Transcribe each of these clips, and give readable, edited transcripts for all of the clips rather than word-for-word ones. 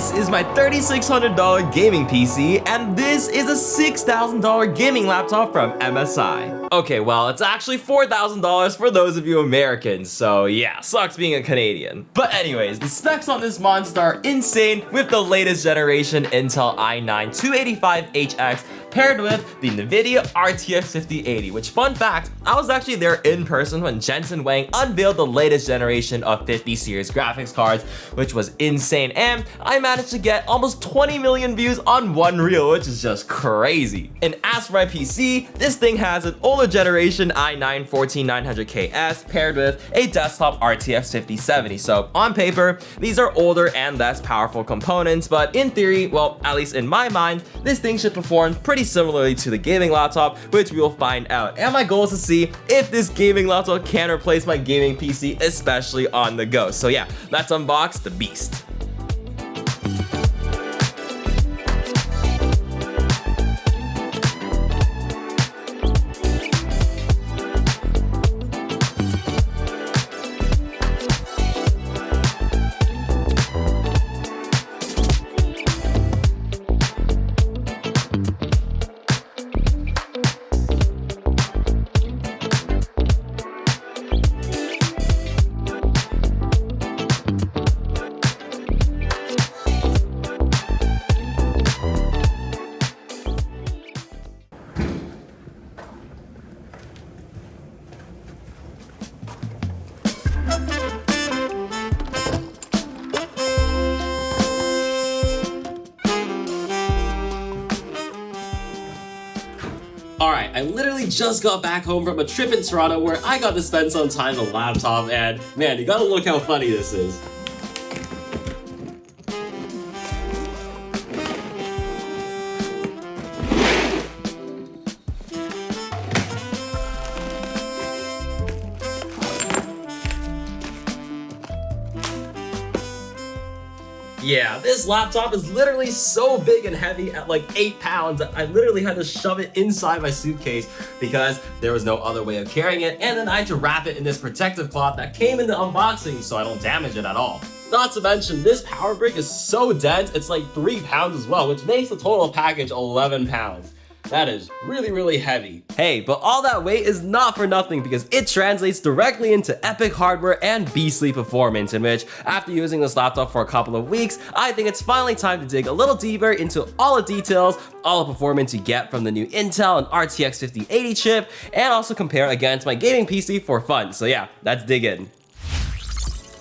This is my $3,600 gaming PC, and this is a $6,000 gaming laptop from MSI. Okay, well, it's actually $4,000 for those of you Americans, so yeah, sucks being a Canadian. But anyways, the specs on this monster are insane with the latest generation Intel i9-285HX paired with the NVIDIA RTX 5080, which, fun fact, I was actually there in person when Jensen Huang unveiled the latest generation of 50 series graphics cards, which was insane, and I managed to get almost 20 million views on one reel, which is just crazy. And as for my PC, this thing has an older generation i9-14900KS paired with a desktop RTX 5070, so on paper, these are older and less powerful components, but in theory, well, at least in my mind, this thing should perform pretty similarly to the gaming laptop, which we will find out. And my goal is to see if this gaming laptop can replace my gaming PC, especially on the go. So yeah, let's unbox the beast. Alright, I literally just got back home from a trip in Toronto where I got to spend some time on the laptop, and man, you gotta look how funny this is. Yeah, this laptop is literally so big and heavy at like 8 pounds that I literally had to shove it inside my suitcase because there was no other way of carrying it, and then I had to wrap it in this protective cloth that came in the unboxing so I don't damage it at all. Not to mention, this power brick is so dense, it's like 3 pounds as well, which makes the total package 11 pounds. That is really, really heavy. Hey, but all that weight is not for nothing because it translates directly into epic hardware and beastly performance, in which, after using this laptop for a couple of weeks, I think it's finally time to dig a little deeper into all the details, all the performance you get from the new Intel and RTX 5080 chip, and also compare against my gaming PC for fun. So yeah, let's dig in.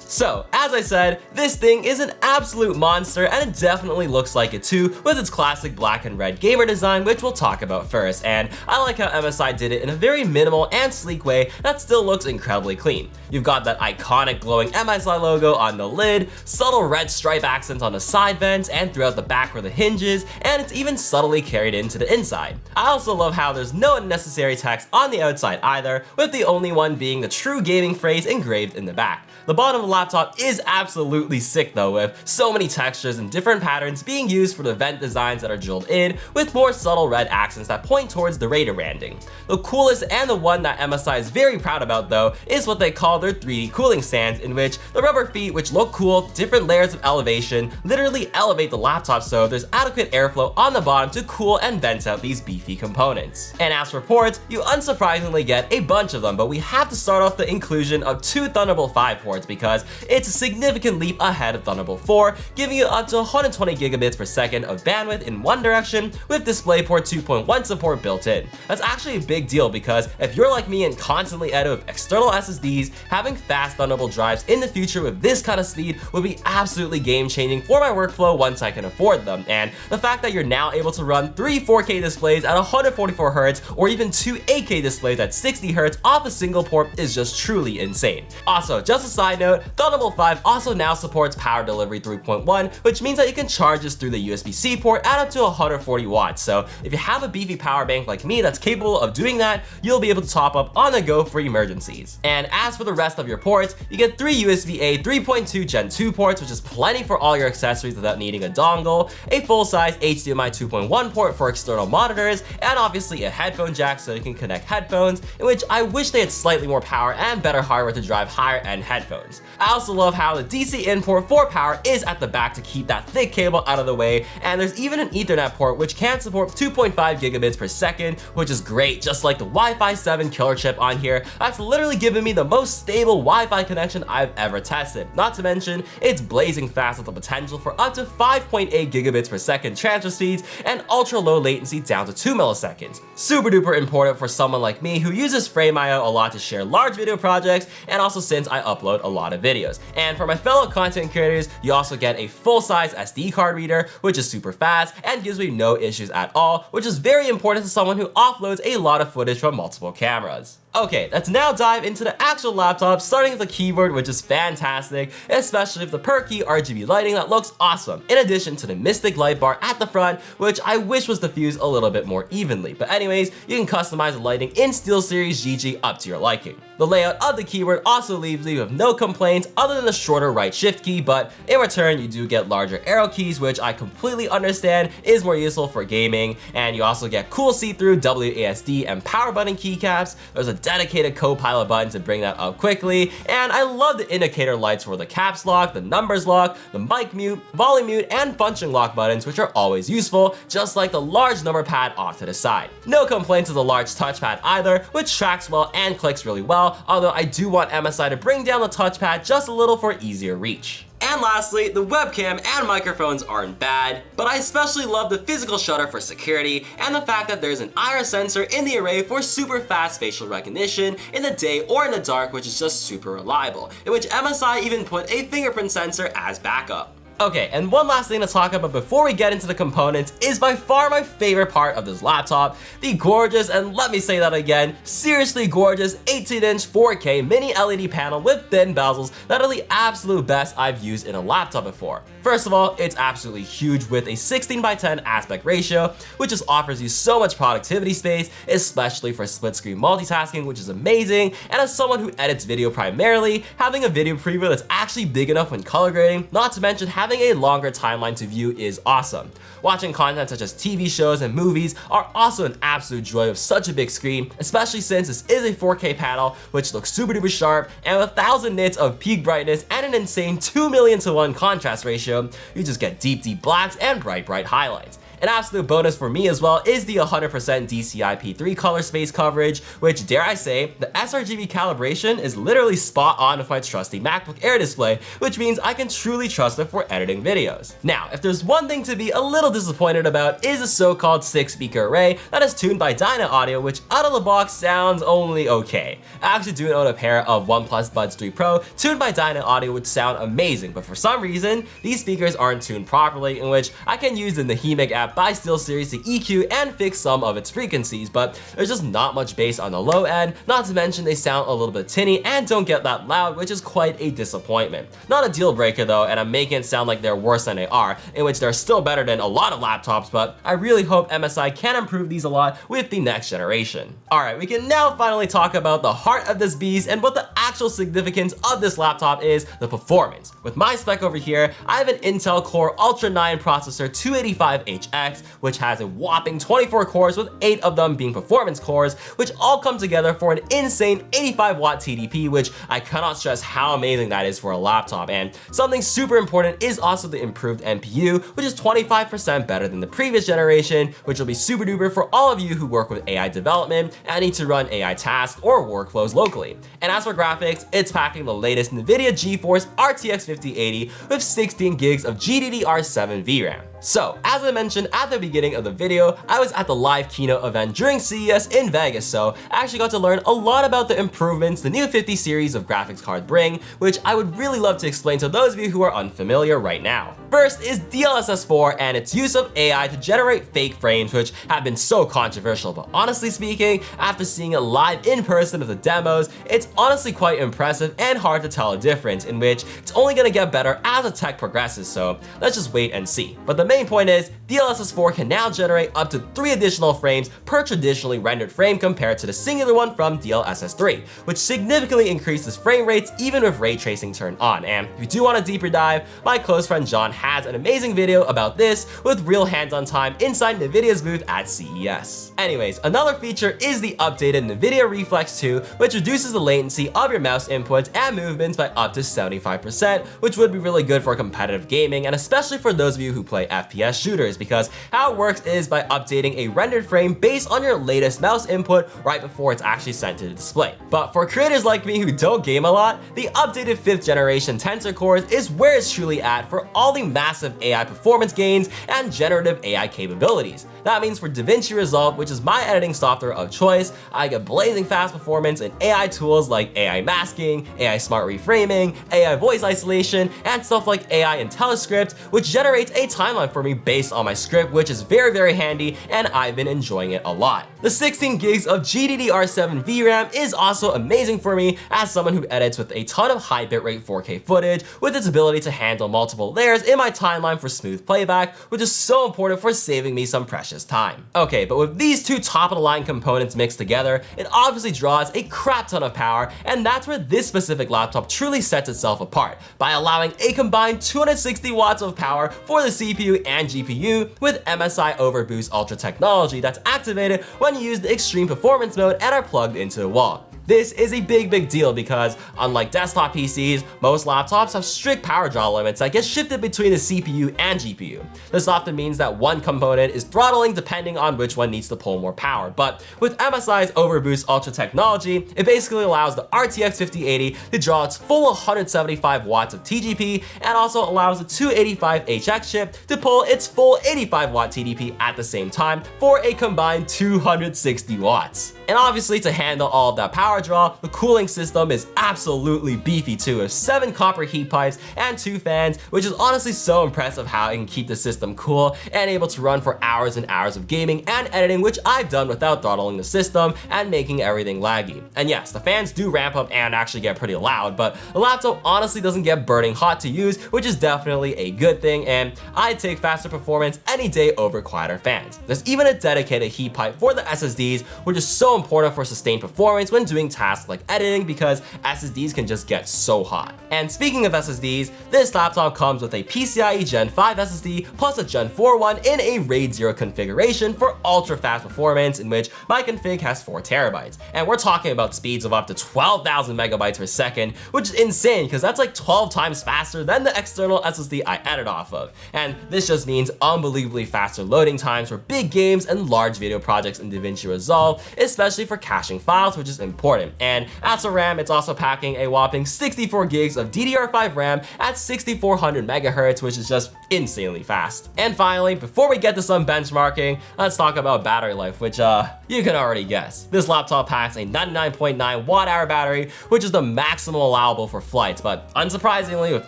So, as I said, this thing is an absolute monster, and it definitely looks like it too, with its classic black and red gamer design, which we'll talk about first. And I like how MSI did it in a very minimal and sleek way that still looks incredibly clean. You've got that iconic glowing MSI logo on the lid, subtle red stripe accents on the side vents and throughout the back where the hinges, and it's even subtly carried into the inside. I also love how there's no unnecessary text on the outside either, with the only one being the true gaming phrase engraved in the back. The bottom of the laptop is absolutely sick though, with so many textures and different patterns being used for the vent designs that are drilled in, with more subtle red accents that point towards the Raider branding. The coolest and the one that MSI is very proud about though is what they call their 3D cooling stands, in which the rubber feet, which look cool, different layers of elevation, literally elevate the laptop so there's adequate airflow on the bottom to cool and vent out these beefy components. And as for ports, you unsurprisingly get a bunch of them, but we have to start off the inclusion of 2 Thunderbolt 5 ports because it's a significant leap ahead of Thunderbolt 4, giving you up to 120 gigabits per second of bandwidth in one direction with DisplayPort 2.1 support built in. That's actually a big deal because if you're like me and constantly out of external SSDs, having fast Thunderbolt drives in the future with this kind of speed would be absolutely game-changing for my workflow once I can afford them. And the fact that you're now able to run 3 4K displays at 144Hz or even 2 8K displays at 60Hz off a single port is just truly insane. Also, just a side note, Thunderbolt 5 also now supports power delivery 3.1, which means that you can charge this through the USB-C port at up to 140 watts. So if you have a beefy power bank like me that's capable of doing that, you'll be able to top up on the go for emergencies. And as for the rest of your ports, you get 3 USB-A 3.2 Gen 2 ports, which is plenty for all your accessories without needing a dongle, a full-size HDMI 2.1 port for external monitors, and obviously a headphone jack so you can connect headphones, in which I wish they had slightly more power and better hardware to drive higher-end headphones. I also love how the DC in port for power is at the back to keep that thick cable out of the way, and there's even an Ethernet port which can support 2.5 gigabits per second, which is great, just like the Wi-Fi 7 killer chip on here. That's literally given me the most stable Wi-Fi connection I've ever tested. Not to mention, it's blazing fast with the potential for up to 5.8 gigabits per second transfer speeds and ultra low latency down to 2 milliseconds. Super duper important for someone like me who uses Frame.io a lot to share large video projects, and also since I upload a lot of videos. And for my fellow content creators, you also get a full-size SD card reader, which is super fast and gives me no issues at all, which is very important to someone who offloads a lot of footage from multiple cameras. Okay, let's now dive into the actual laptop, starting with the keyboard, which is fantastic, especially with the per key RGB lighting that looks awesome, in addition to the Mystic light bar at the front, which I wish was diffused a little bit more evenly. But anyways, you can customize the lighting in SteelSeries GG up to your liking. The layout of the keyboard also leaves me with no complaints other than the shorter right shift key, but in return you do get larger arrow keys, which I completely understand is more useful for gaming, and you also get cool see-through WASD and power button keycaps. There's a dedicated co-pilot button to bring that up quickly, and I love the indicator lights for the caps lock, the numbers lock, the mic mute, volume mute, and function lock buttons, which are always useful, just like the large number pad off to the side. No complaints with the large touchpad either, which tracks well and clicks really well, although I do want MSI to bring down the touchpad just a little for easier reach. And lastly, the webcam and microphones aren't bad, but I especially love the physical shutter for security and the fact that there's an iris sensor in the array for super fast facial recognition in the day or in the dark, which is just super reliable, in which MSI even put a fingerprint sensor as backup. Okay, and one last thing to talk about before we get into the components is by far my favorite part of this laptop, the gorgeous, and let me say that again, seriously gorgeous 18-inch 4K mini LED panel with thin bezels that are the absolute best I've used in a laptop before. First of all, it's absolutely huge with a 16:10 aspect ratio, which just offers you so much productivity space, especially for split screen multitasking, which is amazing, and as someone who edits video primarily, having a video preview that's actually big enough when color grading, not to mention having a longer timeline to view, is awesome. Watching content such as TV shows and movies are also an absolute joy with such a big screen, especially since this is a 4K panel, which looks super duper sharp, and with 1000 nits of peak brightness and an insane 2,000,000:1 contrast ratio, you just get deep blacks and bright highlights. An absolute bonus for me as well is the 100% DCI-P3 color space coverage, which, dare I say, the sRGB calibration is literally spot on with my trusty MacBook Air display, which means I can truly trust it for editing videos. Now, if there's one thing to be a little disappointed about is the so-called 6-speaker array that is tuned by Dyna Audio, which out of the box sounds only okay. I actually do own a pair of OnePlus Buds 3 Pro tuned by Dyna Audio, which sound amazing, but for some reason, these speakers aren't tuned properly, in which I can use the Nahimic app by SteelSeries to EQ and fix some of its frequencies, but there's just not much bass on the low end, not to mention they sound a little bit tinny and don't get that loud, which is quite a disappointment. Not a deal breaker though, and I'm making it sound like they're worse than they are, in which they're still better than a lot of laptops, but I really hope MSI can improve these a lot with the next generation. Alright, we can now finally talk about the heart of this beast and what the actual significance of this laptop is, the performance. With my spec over here, I have an Intel Core Ultra 9 processor 285HX, which has a whopping 24 cores with 8 of them being performance cores, which all come together for an insane 85-watt TDP, which I cannot stress how amazing that is for a laptop. And something super important is also the improved NPU, which is 25% better than the previous generation, which will be super duper for all of you who work with AI development and need to run AI tasks or workflows locally. And as for graphics, it's packing the latest NVIDIA GeForce RTX 5080 with 16 gigs of GDDR7 VRAM. So, as I mentioned at the beginning of the video, I was at the live keynote event during CES in Vegas, so I actually got to learn a lot about the improvements the new 50 series of graphics card bring, which I would really love to explain to those of you who are unfamiliar right now. First is DLSS4 and its use of AI to generate fake frames, which have been so controversial, but honestly speaking, after seeing it live in person with the demos, it's honestly quite impressive and hard to tell a difference, in which it's only gonna get better as the tech progresses, so let's just wait and see. But the main point is, DLSS 4 can now generate up to 3 additional frames per traditionally rendered frame compared to the singular one from DLSS 3, which significantly increases frame rates even with ray tracing turned on. And if you do want a deeper dive, my close friend John has an amazing video about this with real hands-on time inside NVIDIA's booth at CES. Anyways, another feature is the updated NVIDIA Reflex 2, which reduces the latency of your mouse inputs and movements by up to 75%, which would be really good for competitive gaming and especially for those of you who play FPS shooters, because how it works is by updating a rendered frame based on your latest mouse input right before it's actually sent to the display. But for creators like me who don't game a lot, the updated 5th generation Tensor cores is where it's truly at for all the massive AI performance gains and generative AI capabilities. That means for DaVinci Resolve, which is my editing software of choice, I get blazing fast performance in AI tools like AI masking, AI smart reframing, AI voice isolation, and stuff like AI IntelliScript, which generates a timeline for me based on my script, which is very, very handy, and I've been enjoying it a lot. The 16 gigs of GDDR7 VRAM is also amazing for me as someone who edits with a ton of high bitrate 4K footage, with its ability to handle multiple layers in my timeline for smooth playback, which is so important for saving me some precious time. Okay, but with these two top-of-the-line components mixed together, it obviously draws a crap ton of power, and that's where this specific laptop truly sets itself apart, by allowing a combined 260 watts of power for the CPU and GPU with MSI Overboost Ultra technology that's activated when you use the extreme performance mode and are plugged into the wall. This is a big deal because unlike desktop PCs, most laptops have strict power draw limits that get shifted between the CPU and GPU. This often means that one component is throttling depending on which one needs to pull more power. But with MSI's Overboost Ultra technology, it basically allows the RTX 5080 to draw its full 175 watts of TGP and also allows the 285 HX chip to pull its full 85 watt TDP at the same time for a combined 260 watts. And obviously, to handle all of that power draw, the cooling system is absolutely beefy too, with 7 copper heat pipes and 2 fans, which is honestly so impressive how it can keep the system cool and able to run for hours and hours of gaming and editing, which I've done without throttling the system and making everything laggy. And yes, the fans do ramp up and actually get pretty loud, but the laptop honestly doesn't get burning hot to use, which is definitely a good thing, and I'd take faster performance any day over quieter fans. There's even a dedicated heat pipe for the SSDs, which is so important for sustained performance when doing tasks like editing, because SSDs can just get so hot. And speaking of SSDs, this laptop comes with a PCIe Gen 5 SSD plus a Gen 4 one in a RAID 0 configuration for ultra fast performance, in which my config has 4 terabytes. And we're talking about speeds of up to 12,000 megabytes per second, which is insane because that's like 12 times faster than the external SSD I edit off of. And this just means unbelievably faster loading times for big games and large video projects in DaVinci Resolve, especially for caching files, which is important. And as for RAM, it's also packing a whopping 64 gigs of DDR5 RAM at 6400 megahertz, which is just insanely fast. And finally, before we get to some benchmarking, let's talk about battery life, which you can already guess. This laptop packs a 99.9 watt-hour battery, which is the maximum allowable for flights, but unsurprisingly, with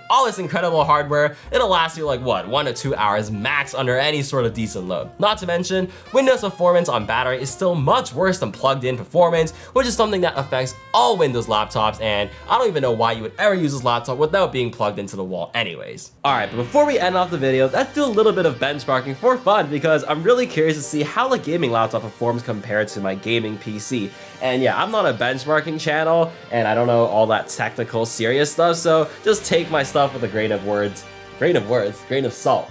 all this incredible hardware, it'll last you like what, 1 to 2 hours max under any sort of decent load. Not to mention, Windows performance on battery is still much worse than plugged-in performance, which is something that affects all Windows laptops, and I don't even know why you would ever use this laptop without being plugged into the wall anyways. Alright, but before we end off the video, let's do a little bit of benchmarking for fun, because I'm really curious to see how the gaming laptop performs compared to my gaming PC. And yeah, I'm not a benchmarking channel, and I don't know all that technical, serious stuff, so just take my stuff with a grain of salt.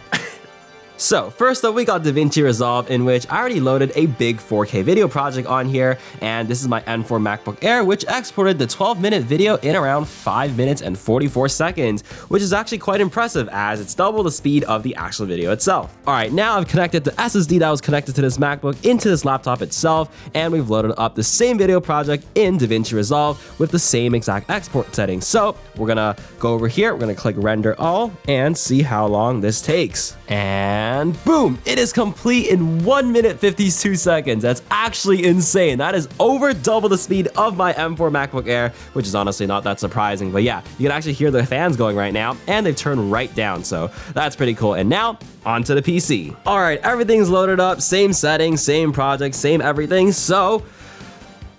So first up, we got DaVinci Resolve, in which I already loaded a big 4K video project on here, and this is my M4 MacBook Air, which exported the 12-minute video in around 5 minutes and 44 seconds, which is actually quite impressive as it's double the speed of the actual video itself. Alright, now I've connected the SSD that was connected to this MacBook into this laptop itself, and we've loaded up the same video project in DaVinci Resolve with the same exact export settings. So we're gonna go over here, we're gonna click render all, and see how long this takes. And boom, it is complete in 1 minute 52 seconds. That's actually insane. That is over double the speed of my M4 MacBook Air, which is honestly not that surprising. But yeah, you can actually hear the fans going right now, and they've turned right down, so that's pretty cool. And now, onto the PC. All right, everything's loaded up, same settings, same project, same everything. So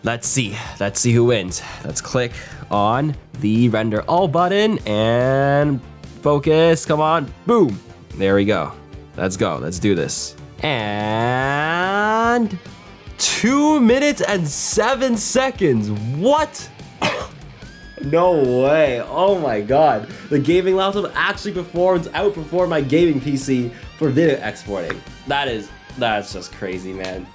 let's see who wins. Let's click on the render all button and focus, come on, boom. There we go. let's go. Let's do this. And 2 minutes and 7 seconds. What? No way. Oh my god. The gaming laptop actually outperformed my gaming PC for video exporting. That's just crazy, man.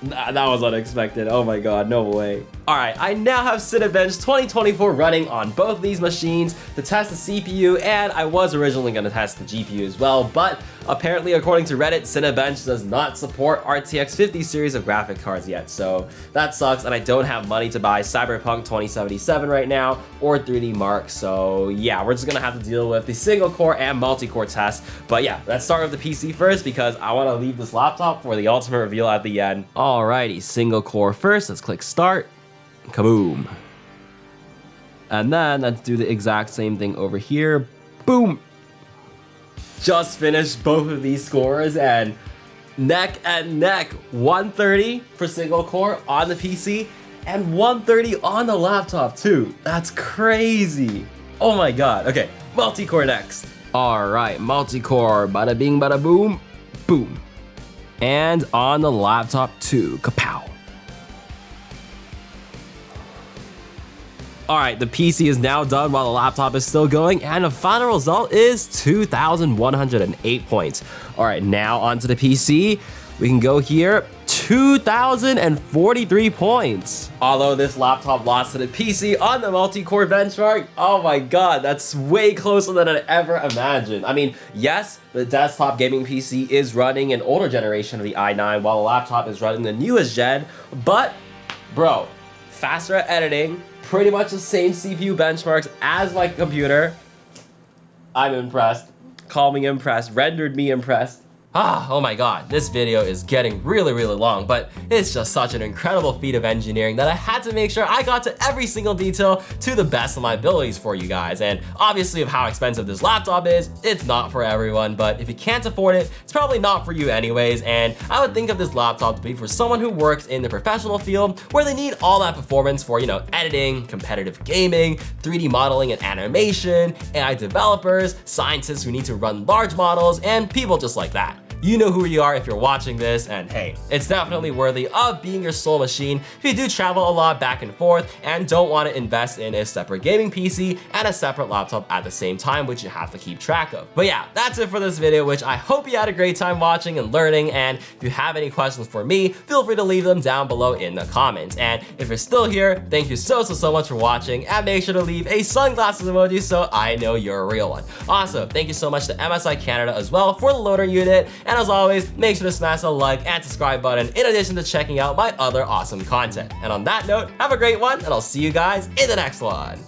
That was unexpected. Oh my god, no way. Alright, I now have Cinebench 2024 running on both these machines to test the CPU, and I was originally going to test the GPU as well, but apparently, according to Reddit, Cinebench does not support RTX 50 series of graphic cards yet, so that sucks, and I don't have money to buy Cyberpunk 2077 right now, or 3D Mark, so yeah, we're just going to have to deal with the single core and multi-core test. But yeah, let's start with the PC first, because I want to leave this laptop for the ultimate reveal at the end. Alrighty, single core first, let's click start. Kaboom. And then let's do the exact same thing over here. Boom. Just finished both of these scores and neck and neck. 130 for single core on the PC and 130 on the laptop too. That's crazy. Oh my god. Okay, multi-core next. All right, multi-core. Bada bing, bada boom. Boom. And on the laptop too. Kapow. All right, the PC is now done while the laptop is still going, and the final result is 2,108 points. All right, now onto the PC. We can go here, 2,043 points. Although this laptop lost to the PC on the multi-core benchmark, oh my god, that's way closer than I ever imagined. I mean, yes, the desktop gaming PC is running an older generation of the i9, while the laptop is running the newest gen, but bro, faster at editing, pretty much the same CPU benchmarks as my computer. I'm impressed. Call me impressed. Rendered me impressed. Oh my god, this video is getting really long, but it's just such an incredible feat of engineering that I had to make sure I got to every single detail to the best of my abilities for you guys. And obviously, of how expensive this laptop is, it's not for everyone, but if you can't afford it, it's probably not for you anyways. And I would think of this laptop to be for someone who works in the professional field where they need all that performance for, you know, editing, competitive gaming, 3D modeling and animation, AI developers, scientists who need to run large models, and people just like that. You know who you are if you're watching this, and hey, it's definitely worthy of being your sole machine if you do travel a lot back and forth and don't want to invest in a separate gaming PC and a separate laptop at the same time, which you have to keep track of. But yeah, that's it for this video, which I hope you had a great time watching and learning, and if you have any questions for me, feel free to leave them down below in the comments. And if you're still here, thank you so much for watching, and make sure to leave a sunglasses emoji so I know you're a real one. Also, thank you so much to MSI Canada as well for the loader unit, and as always, make sure to smash the like and subscribe button in addition to checking out my other awesome content. And on that note, have a great one, and I'll see you guys in the next one.